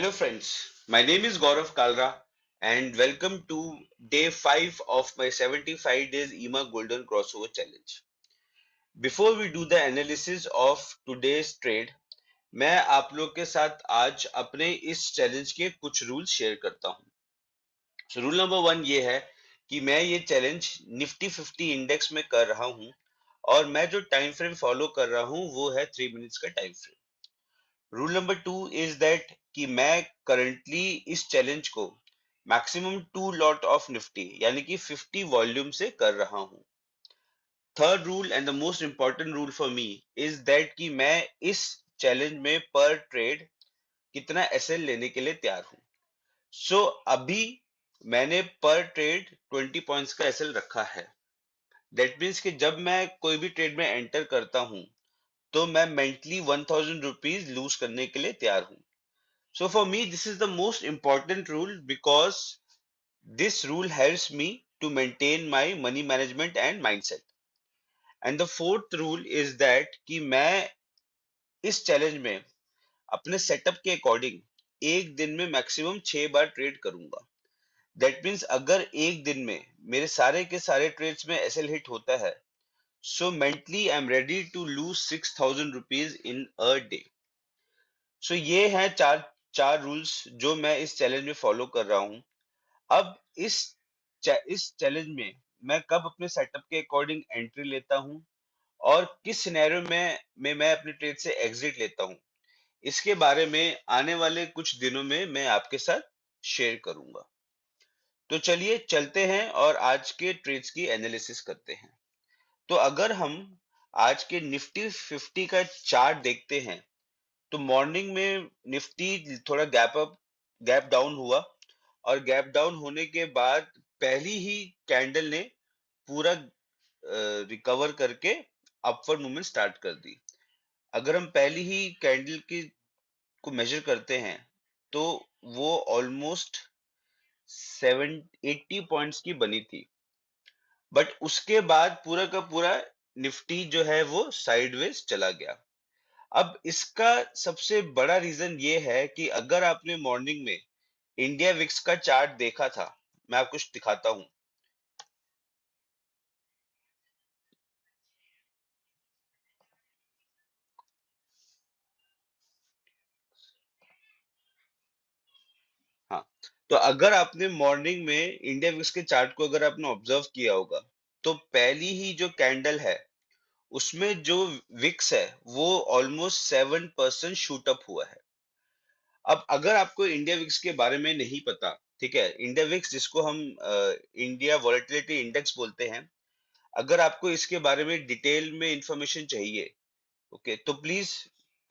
Hello, friends. My name is Gaurav Kalra, and welcome to day 5 of my 75 days EMA Golden Crossover Challenge. Before we do the analysis of today's trade, मैं आप लोग के साथ आज अपने इस challenge के कुछ रूल शेयर करता हूं। रूल नंबर 1 ये है कि मैं ये चैलेंज निफ्टी 50 इंडेक्स में कर रहा हूं और मैं जो टाइम फ्रेम फॉलो कर रहा हूं वो है 3 मिनट्स का time frame. Rule number 2 is that कि मैं करंटली इस चैलेंज को मैक्सिमम 2 लॉट ऑफ निफ्टी यानी कि 50 वॉल्यूम से कर रहा हूं। Third rule and the most important rule for me is that कि मैं इस चैलेंज में पर ट्रेड कितना एसएल लेने के लिए तैयार हूं। अभी मैंने पर ट्रेड 20 पॉइंट्स का एसएल रखा है। दैट मीन्स कि जब मैं कोई भी ट्रेड में एंटर करता हूं तो मैं मेंटली 1000 रुपीज लूज करने के लिए तैयार हूं। So for me, this is the most important rule because this rule helps me to maintain my money management and mindset. And the fourth rule is that कि मैं इस चैलेंज में अपने सेटअप के अकॉर्डिंग एक दिन में मैक्सिमम 6 बार trade करूंगा। दैट मीन्स अगर एक दिन में मेरे सारे के सारे ट्रेड्स में एसएल हिट होता है, so mentally I am ready to lose 6000 rupees in a day. ये हैं चार चार रूल्स जो मैं इस चैलेंज में फॉलो कर रहा हूं। अब इस चैलेंज में मैं कब अपने सेटअप के अकॉर्डिंग एंट्री लेता हूं और किस सिनेरियो में मैं अपने ट्रेड से एग्जिट लेता हूं, इसके बारे में आने वाले कुछ दिनों में मैं आपके साथ शेयर करूंगा। तो चलिए चलते हैं और आज के ट्रेड्स की एनालिसिस करते हैं। तो अगर हम आज के निफ्टी 50 का चार्ट देखते हैं तो मॉर्निंग में निफ्टी थोड़ा गैप डाउन हुआ और गैप डाउन होने के बाद पहली ही कैंडल ने पूरा रिकवर करके अपवर्ड मूवमेंट स्टार्ट कर दी। अगर हम पहली ही कैंडल की को मेजर करते हैं तो वो ऑलमोस्ट 780 पॉइंट्स की बनी थी, बट उसके बाद पूरा का पूरा निफ्टी जो है वो साइडवेज चला गया। अब इसका सबसे बड़ा रीजन ये है कि अगर आपने मॉर्निंग में इंडिया विक्स का चार्ट देखा था, मैं आपको कुछ दिखाता हूं। हाँ, तो अगर आपने मॉर्निंग में इंडिया विक्स के चार्ट को अगर आपने ऑब्जर्व किया होगा तो पहली ही जो कैंडल है उसमें जो विक्स है वो ऑलमोस्ट 7% शूट अप हुआ है। अब अगर आपको इंडिया विक्स के बारे में नहीं पता, ठीक है, इंडिया विक्स जिसको हम इंडिया वॉलेटिलिटी इंडेक्स बोलते हैं, अगर आपको इसके बारे में डिटेल में इंफॉर्मेशन चाहिए, ओके, तो प्लीज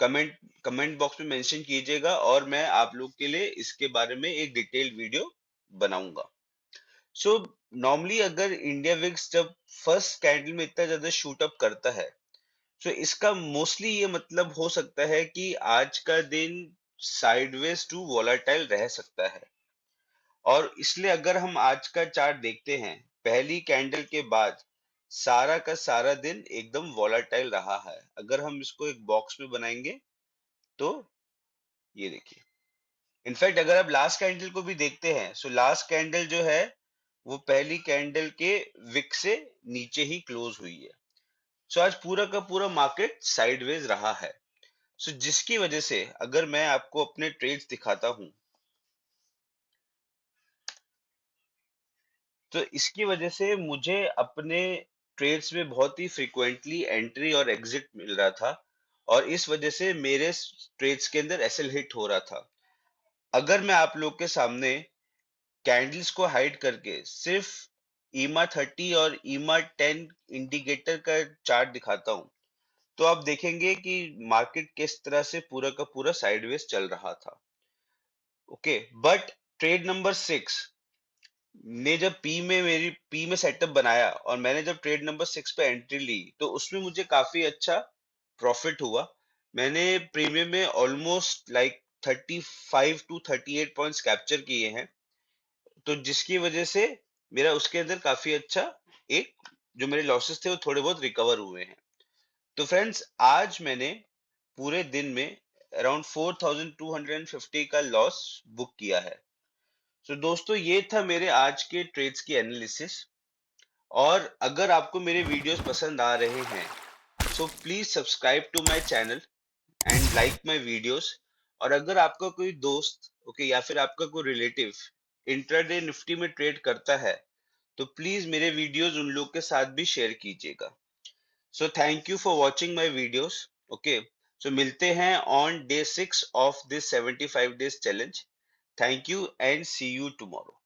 कमेंट कमेंट बॉक्स में मेंशन कीजिएगा और मैं आप लोग के लिए इसके बारे में एक डिटेल वीडियो बनाऊंगा। सो नॉर्मली अगर इंडिया विक्स जब फर्स्ट कैंडल में इतना ज्यादा शूट अप करता है, इसका मोस्टली ये मतलब हो सकता है कि आज का दिन साइडवेज टू वोलाटाइल रह सकता है। और इसलिए अगर हम आज का चार्ट देखते हैं, पहली कैंडल के बाद सारा का सारा दिन एकदम वोलाटाइल रहा है। अगर हम इसको एक बॉक्स में बनाएंगे तो ये देखिए, इनफैक्ट अगर आप लास्ट कैंडल को भी देखते हैं, लास्ट कैंडल जो है वो पहली कैंडल के विक से नीचे ही क्लोज हुई है। आज पूरा का पूरा मार्केट साइडवेज रहा है। जिसकी वजह से अगर मैं आपको अपने ट्रेड्स दिखाता हूं, तो इसकी वजह से मुझे अपने ट्रेड्स में बहुत ही फ्रीक्वेंटली एंट्री और एग्जिट मिल रहा था और इस वजह से मेरे ट्रेड्स के अंदर एसएल हिट हो रहा था। अगर मैं आप लोग के सामने कैंडल्स को हाइड करके सिर्फ ईमा 30 और ईमा 10 इंडिकेटर का चार्ट दिखाता हूं, तो आप देखेंगे कि मार्केट किस तरह से पूरा का पूरा साइडवेज चल रहा था। ओके, बट ट्रेड नंबर 6 ने जब पी में सेटअप बनाया और मैंने जब ट्रेड नंबर 6 पे एंट्री ली तो उसमें मुझे काफी अच्छा प्रॉफिट हुआ। मैंने प्रीमियम में almost like 35 to 38 points capture किए हैं, तो जिसकी वजह से मेरा उसके अंदर काफी अच्छा एक जो मेरे लॉसेस थे वो थोड़े बहुत रिकवर हुए हैं। तो फ्रेंड्स, आज मैंने पूरे दिन में अराउंड 4250 का लॉस बुक किया है। सो दोस्तों, ये था मेरे आज के ट्रेड्स की एनालिसिस। और अगर आपको मेरे वीडियोस पसंद आ रहे हैं, so please subscribe to my channel and like my videos. और अगर आपका कोई दोस्त या फिर आपका कोई रिलेटिव इंट्राडे निफ्टी में ट्रेड करता है, तो प्लीज मेरे वीडियोस उन लोग के साथ भी शेयर कीजिएगा। So thank you for watching my videos. Okay, so मिलते हैं on day 6 of this 75 days challenge. Thank you and see you tomorrow.